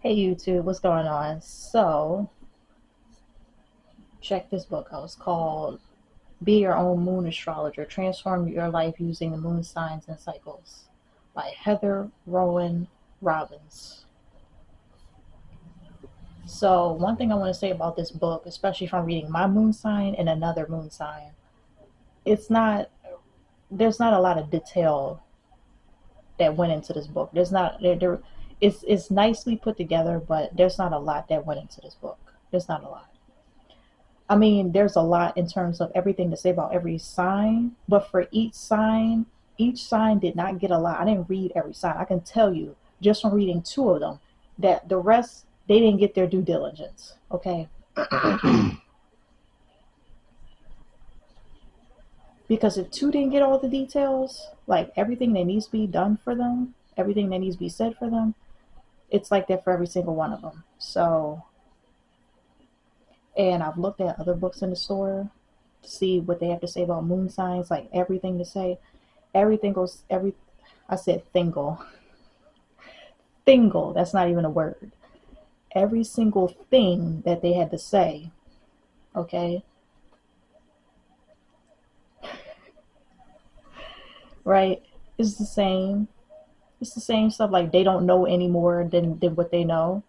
Hey YouTube, what's going on? So, check this book out. It's called Be Your Own Moon Astrologer, Transform Your Life Using the Moon Signs and Cycles by Heather Rowan Robbins. So, one thing I want to say about this book, especially from reading my moon sign and another moon sign, it's not, there's not a lot of detail that went into this book. There's not, it's nicely put together, but there's not a lot that went into this book. There's not a lot. I mean, there's a lot in terms of everything to say about every sign, but for each sign did not get a lot. I didn't read every sign. I can tell you just from reading two of them that the rest, they didn't get their due diligence. Okay. Because if two didn't get all the details, like everything that needs to be done for them, everything that needs to be said for them, it's like that for every single one of them. So, and I've looked at other books in the store to see what they have to say about moon signs, like everything to say. Everything goes, I said thingle. Thingle, that's not even a word. Every single thing that they had to say, okay, right, is the same. It's the same stuff, like they don't know any more than what they know.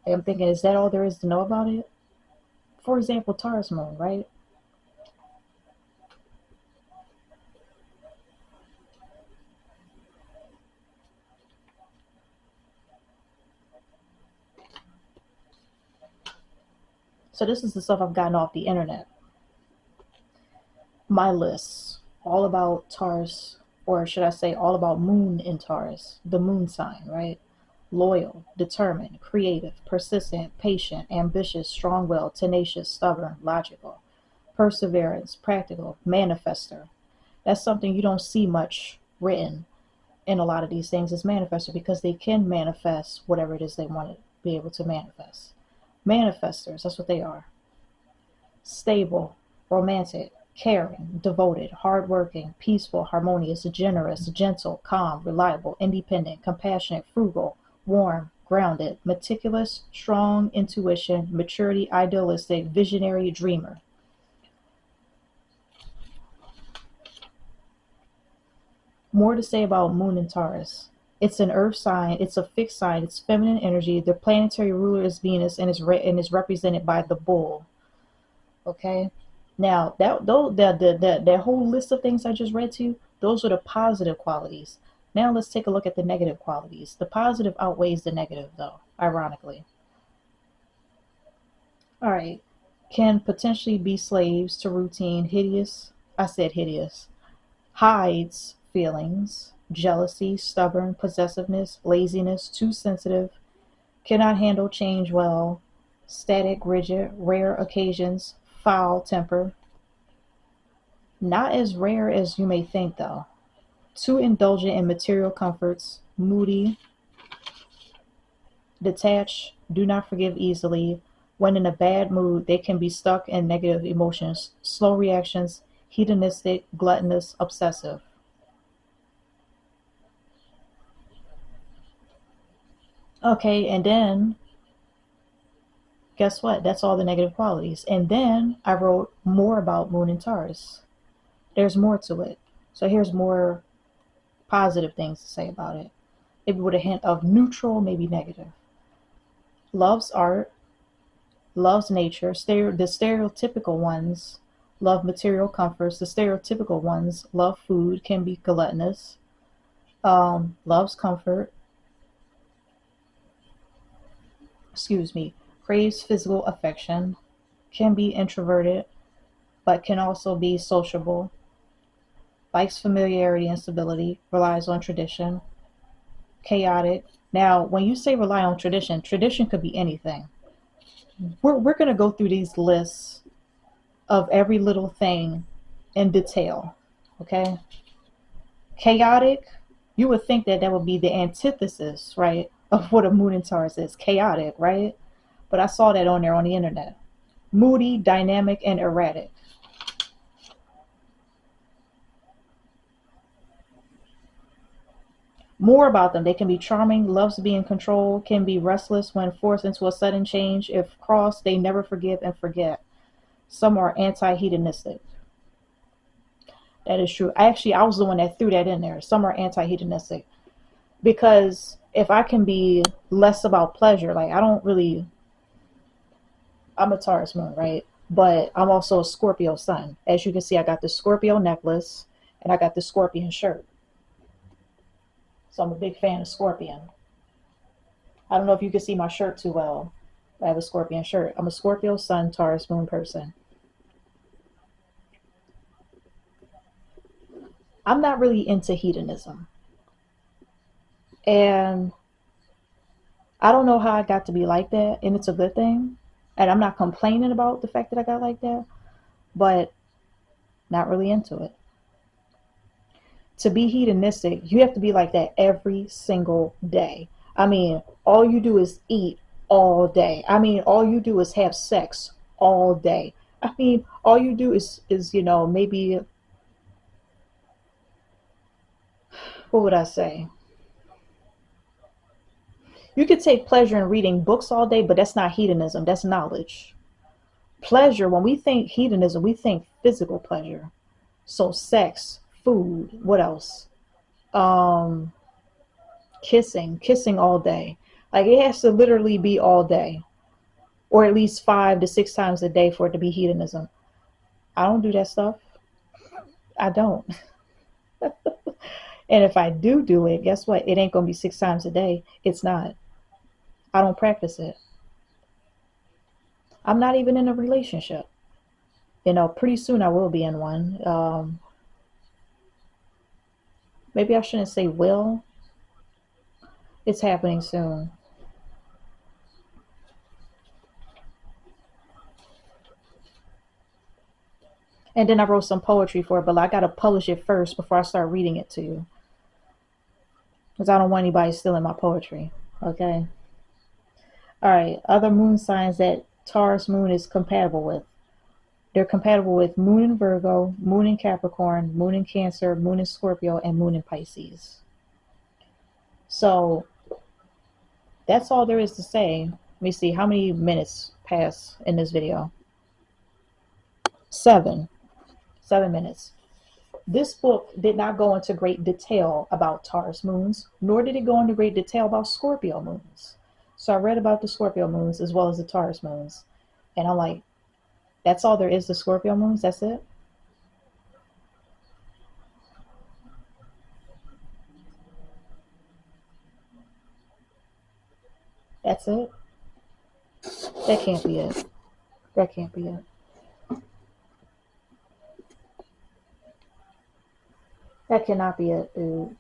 I'm thinking, is that all there is to know about it? For example, Taurus moon, right? So this is the stuff I've gotten off the internet. My lists, all about Taurus, or should I say, all about moon in Taurus, the moon sign, right? Loyal, determined, creative, persistent, patient, ambitious, strong willed, tenacious, stubborn, logical, perseverance, practical, manifester. That's something you don't see much written in a lot of these things is manifester because they can manifest whatever it is they want to be able to manifest. Manifestors, that's what they are. Stable, romantic, caring, devoted, hardworking, peaceful, harmonious, generous, gentle, calm, reliable, independent, compassionate, frugal, warm, grounded, meticulous, strong, intuition, maturity, idealistic, visionary, dreamer. More to say about Moon and Taurus. It's an earth sign, it's a fixed sign, it's feminine energy. The planetary ruler is Venus and is represented by the bull. Okay. Now that whole list of things I just read to you, those are the positive qualities. Now let's take a look at the negative qualities. The positive outweighs the negative, though, ironically. All right. Can potentially be slaves to routine, hideous. I said hideous. Hides feelings, jealousy, stubborn, possessiveness, laziness, too sensitive, cannot handle change well, static, rigid, rare occasions, foul temper. Not as rare as you may think, though. Too indulgent in material comforts, moody, detached, do not forgive easily. When in a bad mood, they can be stuck in negative emotions, slow reactions, hedonistic, gluttonous, obsessive. Okay, and then guess what? That's all the negative qualities. And then I wrote more about Moon and Taurus. There's more to it. So here's more positive things to say about it. Maybe with a hint of neutral, maybe negative. Loves art, loves nature. The stereotypical ones love material comforts. The stereotypical ones love food, can be gluttonous. Loves comfort. Excuse me. Craves physical affection. Can be introverted, but can also be sociable. Likes familiarity and stability. Relies on tradition. Chaotic. Now, when you say rely on tradition, tradition could be anything. We're going to go through these lists of every little thing in detail. Okay. Chaotic, you would think that that would be the antithesis, right, of what a moon in Taurus is. Chaotic, right? But I saw that on there on the internet. Moody, dynamic, and erratic. More about them. They can be charming, loves to be in control, can be restless when forced into a sudden change. If crossed, they never forgive and forget. Some are anti-hedonistic. That is true. Actually, I was the one that threw that in there. Some are anti-hedonistic because if I can be less about pleasure, like I don't really, I'm a Taurus moon, right? But I'm also a Scorpio sun. As you can see, I got the Scorpio necklace and I got the Scorpion shirt. So I'm a big fan of Scorpion. I don't know if you can see my shirt too well. I have a Scorpion shirt. I'm a Scorpio sun, Taurus moon person. I'm not really into hedonism. And I don't know how I got to be like that, and it's a good thing. And I'm not complaining about the fact that I got like that, but not really into it. To be hedonistic, you have to be like that every single day. I mean, all you do is eat all day. I mean, all you do is have sex all day. I mean, all you do is maybe what would I say? You could take pleasure in reading books all day, but that's not hedonism. That's knowledge. Pleasure, when we think hedonism, we think physical pleasure. So sex, food, what else? Um, kissing all day. Like it has to literally be all day, or at least 5 to 6 times a day for it to be hedonism. I don't do that stuff. I don't. And if I do it, guess what? It ain't gonna be 6 times a day. It's not. I don't practice it. I'm not even in a relationship. Pretty soon I will be in one. Maybe I shouldn't say will. It's happening soon. And then I wrote some poetry for it, but I gotta publish it first before I start reading it to you, because I don't want anybody stealing my poetry. Okay. All right. Other moon signs that Taurus moon is compatible with. They're compatible with Moon in Virgo, Moon in Capricorn, Moon in Cancer, Moon in Scorpio, and Moon in Pisces. So that's all there is to say. Let me see how many minutes pass in this video. 7. 7 minutes. This book did not go into great detail about Taurus moons, nor did it go into great detail about Scorpio moons. So I read about the Scorpio moons as well as the Taurus moons. And I'm like, that's all there is to Scorpio moons? That's it? That's it? That can't be it. That can't be it. That cannot be it, dude.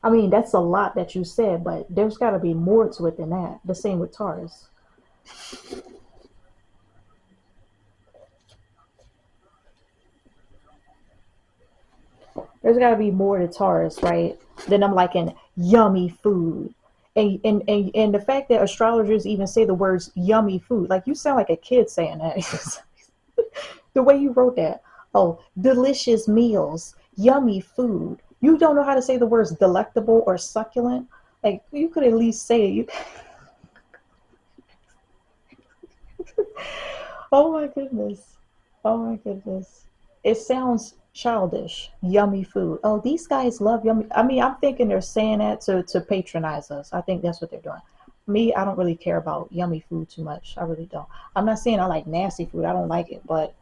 I mean, that's a lot that you said, but there's got to be more to it than that. The same with Taurus. There's got to be more to Taurus, right? Then I'm like in yummy food. And the fact that astrologers even say the words yummy food, like you sound like a kid saying that. The way you wrote that. Oh, delicious meals, yummy food. You don't know how to say the words delectable or succulent. Like you could at least say it. Oh my goodness. Oh my goodness. It sounds childish. Yummy food. Oh, these guys love yummy. I mean, I'm thinking they're saying that to patronize us. I think that's what they're doing. Me, I don't really care about yummy food too much. I really don't. I'm not saying I like nasty food. I don't like it, but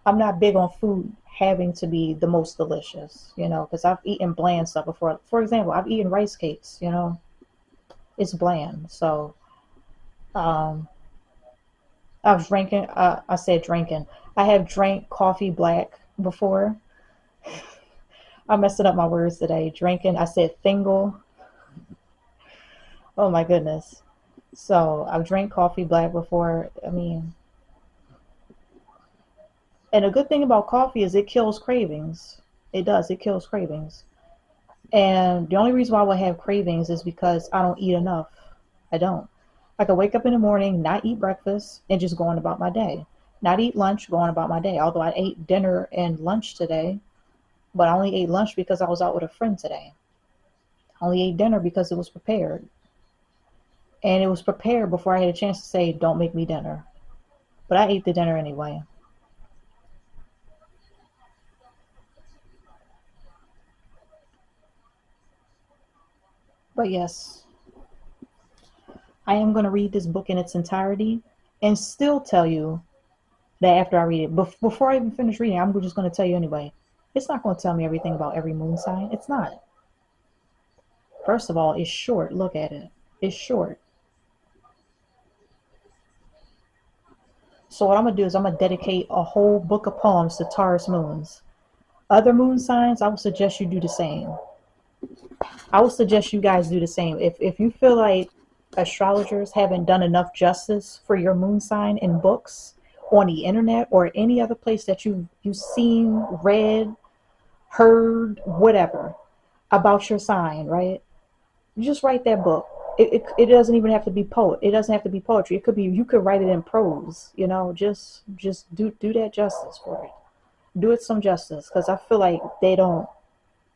I'm not big on food having to be the most delicious, because I've eaten bland stuff before. For example, I've eaten rice cakes. It's bland. So, um, I was drinking. I said drinking. I have drank coffee black before. I'm messing up my words today. Drinking. I said thingle. Oh my goodness. So I've drank coffee black before. I mean, and a good thing about coffee is it kills cravings. It does. It kills cravings. And the only reason why I would have cravings is because I don't eat enough. I don't. I could wake up in the morning, not eat breakfast, and just go on about my day. Not eat lunch, go on about my day. Although I ate dinner and lunch today. But I only ate lunch because I was out with a friend today. I only ate dinner because it was prepared. And it was prepared before I had a chance to say, don't make me dinner. But I ate the dinner anyway. But yes, I am going to read this book in its entirety and still tell you that after I read it, before I even finish reading, I'm just going to tell you anyway. It's not going to tell me everything about every moon sign. It's not. First of all, it's short. Look at it. It's short. So what I'm going to do is I'm going to dedicate a whole book of poems to Taurus moons. Other moon signs, I would suggest you do the same. I would suggest you guys do the same. If you feel like astrologers haven't done enough justice for your moon sign in books, on the internet, or any other place that you've seen, read, heard, whatever about your sign, right? You just write that book. It doesn't even have to be poet. It doesn't have to be poetry. It could be, you could write it in prose. Just do that justice for it. Do it some justice, because I feel like they don't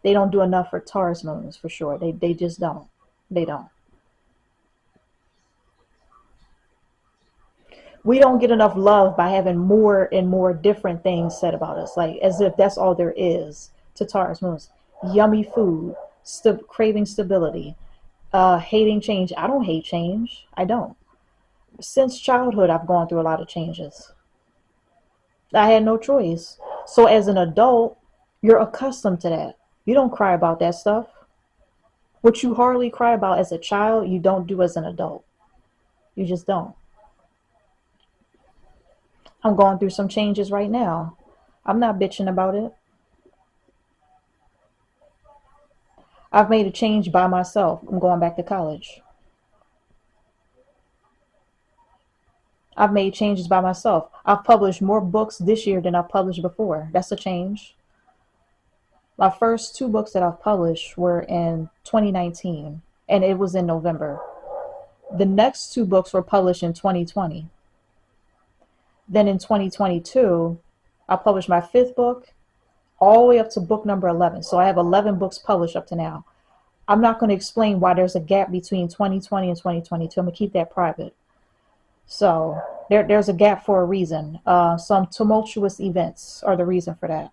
do enough for Taurus moons for sure. They just don't. They don't. We don't get enough love by having more and more different things said about us, like as if that's all there is to Taurus moons. Yummy food, craving stability, hating change. I don't hate change. I don't. Since childhood, I've gone through a lot of changes. I had no choice. So as an adult, you're accustomed to that. You don't cry about that stuff. What you hardly cry about as a child, you don't do as an adult. You just don't. I'm going through some changes right now. I'm not bitching about it. I've made a change by myself. I'm going back to college. I've made changes by myself. I've published more books this year than I've published before. That's a change. My first two books that I've published were in 2019, and it was in November. The next two books were published in 2020. Then in 2022, I published my fifth book all the way up to book number 11. So I have 11 books published up to now. I'm not going to explain why there's a gap between 2020 and 2022. I'm going to keep that private. So there's a gap for a reason. Some tumultuous events are the reason for that.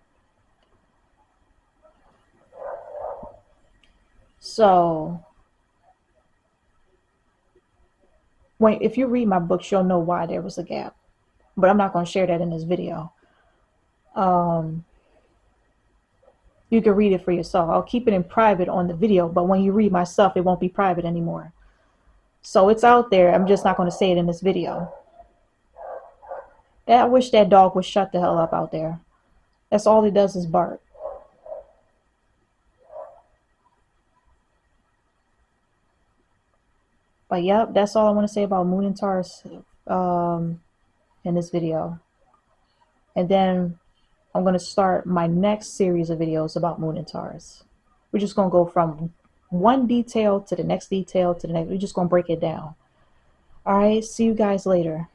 So if you read my books, you'll know why there was a gap. But I'm not going to share that in this video. Um, you can read it for yourself. I'll keep it in private on the video, but when you read my stuff, it won't be private anymore. So it's out there. I'm just not going to say it in this video. I wish that dog would shut the hell up out there. That's all he does is bark. But yep, that's all I want to say about Moon and Taurus in this video. And then I'm going to start my next series of videos about Moon and Taurus. We're just going to go from one detail to the next detail to the next. We're just going to break it down. All right, see you guys later.